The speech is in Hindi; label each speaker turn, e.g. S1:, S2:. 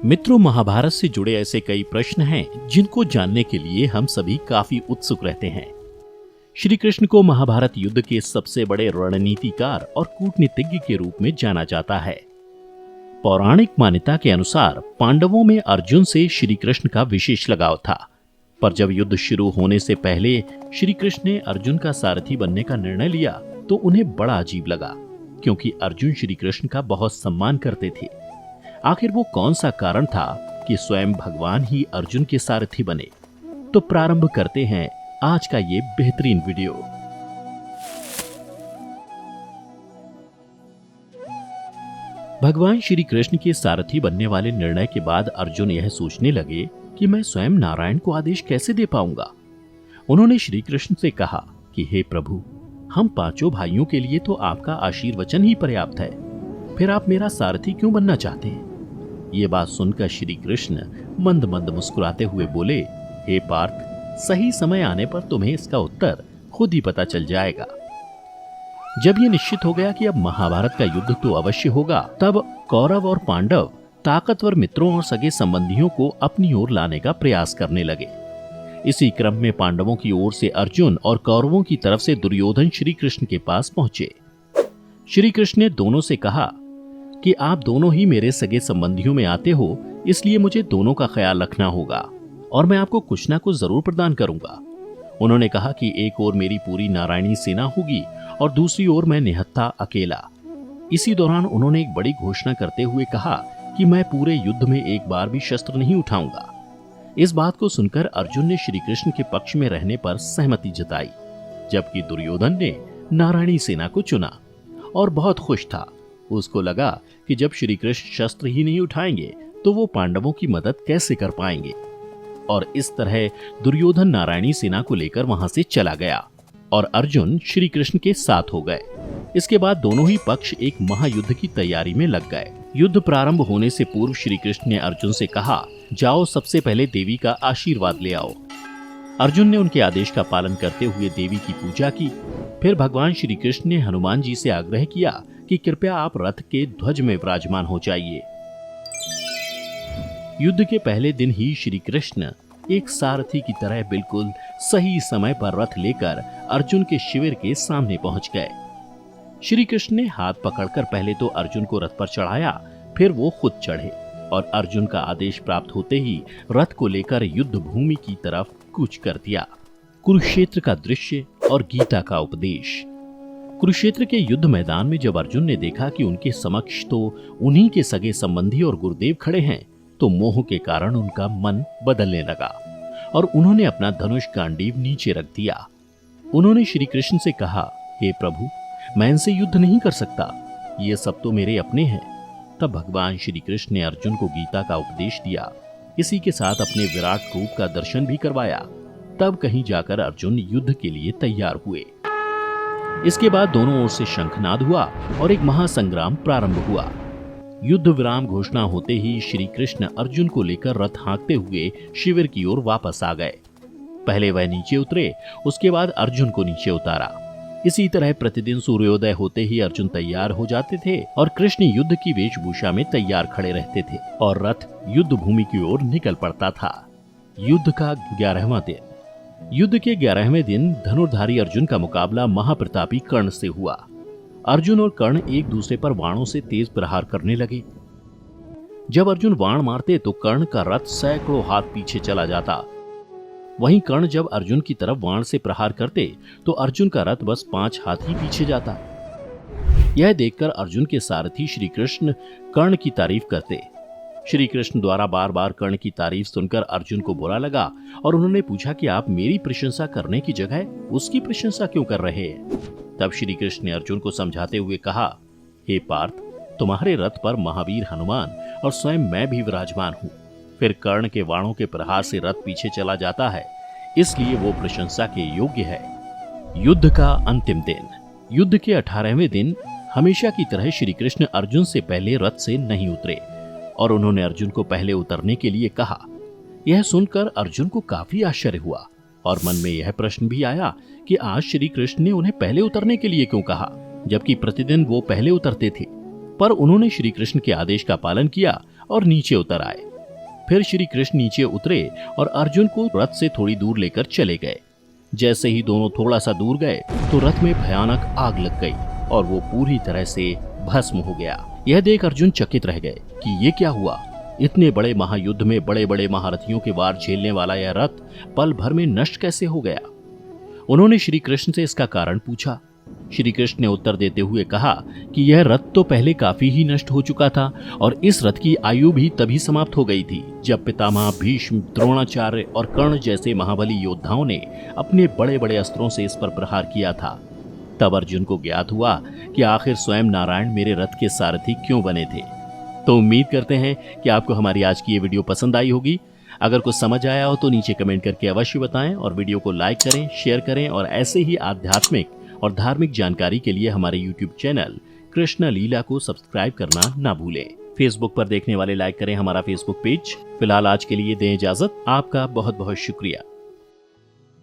S1: मित्रों, महाभारत से जुड़े ऐसे कई प्रश्न हैं जिनको जानने के लिए हम सभी काफी उत्सुक रहते हैं। श्री कृष्ण को महाभारत युद्ध के सबसे बड़े रणनीतिकार और कूटनीतिज्ञ के रूप में जाना जाता है। पौराणिक मान्यता के अनुसार पांडवों में अर्जुन से श्री कृष्ण का विशेष लगाव था, पर जब युद्ध शुरू होने से पहले श्री कृष्ण ने अर्जुन का सारथी बनने का निर्णय लिया तो उन्हें बड़ा अजीब लगा, क्योंकि अर्जुन श्री कृष्ण का बहुत सम्मान करते थे। आखिर वो कौन सा कारण था कि स्वयं भगवान ही अर्जुन के सारथी बने? तो प्रारंभ करते हैं आज का ये बेहतरीन वीडियो। भगवान श्री कृष्ण के सारथी बनने वाले निर्णय के बाद अर्जुन यह सोचने लगे कि मैं स्वयं नारायण को आदेश कैसे दे पाऊंगा। उन्होंने श्री कृष्ण से कहा कि हे प्रभु, हम पांचों भाइयों के लिए तो आपका आशीर्वचन ही पर्याप्त है, फिर आप मेरा सारथी क्यों बनना चाहते हैं? ये बात सुनकर श्री कृष्ण मंद मंद मुस्कुराते हुए बोले, हे पार्थ, सही समय आने पर तुम्हें इसका उत्तर खुद ही पता चल जाएगा। जब ये निश्चित हो गया कि अब महाभारत का युद्ध तो अवश्य होगा, तब कौरव और पांडव ताकतवर मित्रों और सगे संबंधियों को अपनी ओर लाने का प्रयास करने लगे। इसी क्रम में पांडवों की ओर से अर्जुन और कौरवों की तरफ से दुर्योधन श्री कृष्ण के पास पहुंचे। श्री कृष्ण ने दोनों से कहा कि आप दोनों ही मेरे सगे संबंधियों में आते हो, इसलिए मुझे दोनों का ख्याल रखना होगा और मैं आपको कुछ ना कुछ जरूर प्रदान करूंगा। उन्होंने कहा कि एक ओर मेरी पूरी नारायणी सेना होगी और दूसरी ओर मैं निहत्था अकेला। इसी दौरान उन्होंने एक बड़ी घोषणा करते हुए कहा कि मैं पूरे युद्ध में एक बार भी शस्त्र नहीं उठाऊंगा। इस बात को सुनकर अर्जुन ने श्री कृष्ण के पक्ष में रहने पर सहमति जताई, जबकि दुर्योधन ने नारायणी सेना को चुना और बहुत खुश था। उसको लगा कि जब श्री कृष्ण शस्त्र ही नहीं उठाएंगे तो वो पांडवों की मदद कैसे कर पाएंगे। और इस तरह दुर्योधन नारायणी सेना को लेकर वहां से चला गया और अर्जुन श्री कृष्ण के साथ हो गए। इसके बाद दोनों ही पक्ष एक महायुद्ध की तैयारी में लग गए। युद्ध प्रारंभ होने से पूर्व श्री कृष्ण ने अर्जुन से कहा, जाओ सबसे पहले देवी का आशीर्वाद ले आओ। अर्जुन ने उनके आदेश का पालन करते हुए देवी की पूजा की। फिर भगवान श्री कृष्ण ने हनुमान जी से आग्रह किया कि कृपया आप रथ के ध्वज में विराजमान हो जाइए। युद्ध के पहले दिन ही श्री कृष्ण एक सारथी की तरह बिल्कुल सही समय पर रथ लेकर अर्जुन के शिविर के सामने पहुंच गए। श्री कृष्ण ने हाथ पकड़कर पहले तो अर्जुन को रथ पर चढ़ाया, फिर वो खुद चढ़े और अर्जुन का आदेश प्राप्त होते ही रथ को लेकर युद्ध भूमि की तरफ कूच कर दिया। कुरुक्षेत्र का दृश्य और गीता का उपदेश। कुरुक्षेत्र के युद्ध मैदान में जब अर्जुन ने देखा कि उनके समक्ष तो उन्हीं के सगे संबंधी और गुरुदेव खड़े हैं, तो मोह के कारण उनका मन बदलने लगा और उन्होंने अपना धनुष गांडीव नीचे रख दिया। उन्होंने श्री कृष्ण से कहा, हे प्रभु, मैं इनसे युद्ध नहीं कर सकता, ये सब तो मेरे अपने हैं। तब भगवान श्री कृष्ण ने अर्जुन को गीता का उपदेश दिया, इसी के साथ अपने विराट रूप का दर्शन भी करवाया। तब कहीं जाकर अर्जुन युद्ध के लिए तैयार हुए। इसके बाद दोनों ओर से शंखनाद हुआ और एक महासंग्राम प्रारंभ हुआ। युद्ध विराम घोषणा होते ही श्री कृष्ण अर्जुन को लेकर रथ हाँकते हुए शिविर की ओर वापस आ गए। पहले वह नीचे उतरे, उसके बाद अर्जुन को नीचे उतारा। इसी तरह प्रतिदिन सूर्योदय होते ही अर्जुन तैयार हो जाते थे और कृष्ण युद्ध की वेशभूषा में तैयार खड़े रहते थे और रथ युद्ध भूमि की ओर निकल पड़ता था। युद्ध का 11वां दिन। युद्ध के 11वें दिन धनुर्धारी अर्जुन का मुकाबला महाप्रतापी कर्ण से हुआ। अर्जुन और कर्ण एक दूसरे पर बाणों से तेज प्रहार करने लगे। जब अर्जुन बाण मारते तो कर्ण का रथ सैकड़ों हाथ पीछे चला जाता। वहीं कर्ण जब अर्जुन की तरफ बाण से प्रहार करते तो अर्जुन का रथ बस 5 हाथ ही पीछे जाता। यह देखकर अर्जुन के सारथी श्री कृष्ण कर्ण की तारीफ करते। श्री कृष्ण द्वारा बार बार कर्ण की तारीफ सुनकर अर्जुन को बुरा लगा और उन्होंने पूछा कि आप मेरी प्रशंसा करने की जगह उसकी प्रशंसा क्यों कर रहे हैं? तब श्री कृष्ण ने अर्जुन को समझाते हुए कहा, हे पार्थ, तुम्हारे रथ पर महावीर हनुमान और स्वयं मैं भी विराजमान हूँ। फिर कर्ण के बाणों के प्रहार से रथ पीछे चला जाता है, इसलिए वो प्रशंसा के योग्य है। युद्ध का अंतिम दिन। युद्ध के 18वें दिन हमेशा की तरह श्री कृष्ण अर्जुन से पहले रथ से नहीं उतरे और उन्होंने अर्जुन को पहले उतरने के लिए कहा। यह सुनकर अर्जुन को काफी आश्चर्य हुआ और मन में यह प्रश्न भी आया कि आज श्री कृष्ण ने उन्हें पहले उतरने के लिए क्यों कहा, जबकि प्रतिदिन वो पहले उतरते थे। पर उन्होंने श्री कृष्ण के आदेश का पालन किया और नीचे उतर आए। फिर श्री कृष्ण नीचे उतरे और अर्जुन को रथ से थोड़ी दूर लेकर चले गए। जैसे ही दोनों थोड़ा सा दूर गए तो रथ में भयानक आग लग गई और वो पूरी तरह से भस्म हो गया। यह देख अर्जुन चकित रह गए कि ये क्या हुआ। इतने बड़े महायुद्ध में बड़े बड़े महारथियों के वार झेलने वाला यह रथ पल भर में नष्ट कैसे हो गया। उन्होंने श्री कृष्ण से इसका कारण पूछा। श्री कृष्ण ने उत्तर देते हुए कहा कि यह रथ तो पहले काफी ही नष्ट हो चुका था और इस रथ की आयु भी तभी समाप्त हो गई थी जब पितामह भीष्म, द्रोणाचार्य और कर्ण जैसे महाबली योद्धाओं ने अपने बड़े बड़े अस्त्रों से इस पर प्रहार किया था। तब अर्जुन को ज्ञात हुआ कि आखिर स्वयं नारायण मेरे रथ के सारथी क्यों बने थे। तो उम्मीद करते हैं कि आपको हमारी आज की ये वीडियो पसंद आई होगी। अगर कुछ समझ आया हो तो नीचे कमेंट करके अवश्य बताएं और वीडियो को लाइक करें, शेयर करें और ऐसे ही आध्यात्मिक और धार्मिक जानकारी के लिए हमारे YouTube चैनल कृष्ण लीला को सब्सक्राइब करना ना भूलें। फेसबुक पर देखने वाले लाइक करें हमारा फेसबुक पेज। फिलहाल आज के लिए दें इजाजत। आपका बहुत बहुत शुक्रिया।